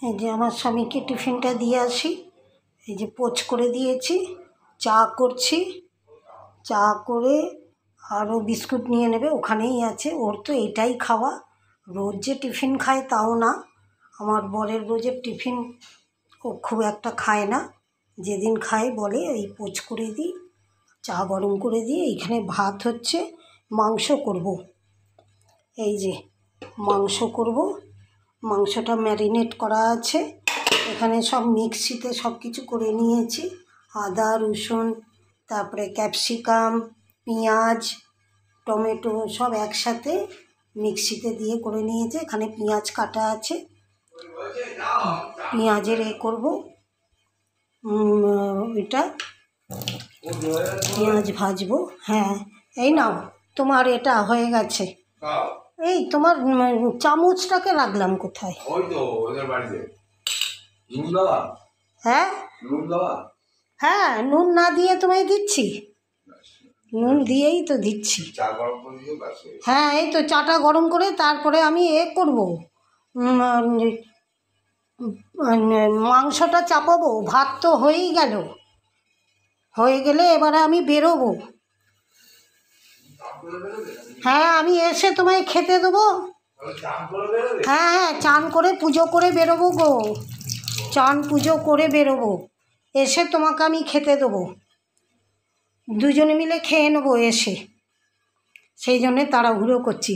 এই যে আমার স্বামীকে টিফিনটা দিয়ে আসি। এই যে পোচ করে দিয়েছি, চা করছি, চা করে আরও বিস্কুট নিয়ে নেবে, ওখানেই আছে। ওর তো এটাই খাওয়া, রোজ যে টিফিন খায় তাও না। আমার বরের রোজের টিফিন ও খুব একটা খায় না, যেদিন খায় বলে এই পোচ করে দিই, চা গরম করে দিই। এইখানে ভাত হচ্ছে, মাংস করব। এই যে মাংস করব, মাংসটা ম্যারিনেট করা আছে। এখানে সব মিক্সিতে সব কিছু করে নিয়েছি, আদা রসুন, তারপরে ক্যাপসিকাম, পেঁয়াজ, টমেটো সব একসাথে মিক্সিতে দিয়ে করে নিয়েছি। এখানে পেঁয়াজ কাটা আছে, পেঁয়াজের করব এটা, পেঁয়াজ ভাজবো। হ্যাঁ এই নাও, তোমার এটা হয়ে গেছে। এই তোমার চামচটাকে রাখলাম কোথায়? হ্যাঁ হ্যাঁ, নুন না দিয়ে তোমায় দিচ্ছি, নুন দিয়েই তো দিচ্ছি। হ্যাঁ এই তো চাটা গরম করে তারপরে আমি করব, মাংসটা চাপাবো। ভাত তো হয়েই গেল, হয়ে গেলে এবারে আমি বেরোবো। হ্যাঁ আমি এসে তোমায় খেতে দেবো। হ্যাঁ হ্যাঁ, চান করে পুজো করে বেরোবো গো, চান পুজো করে বেরোবো, এসে তোমাকে আমি খেতে দেবো। দুজনে মিলে খেয়ে নেবো এসে, সেই জন্যে তাড়াহুড়ো করছি।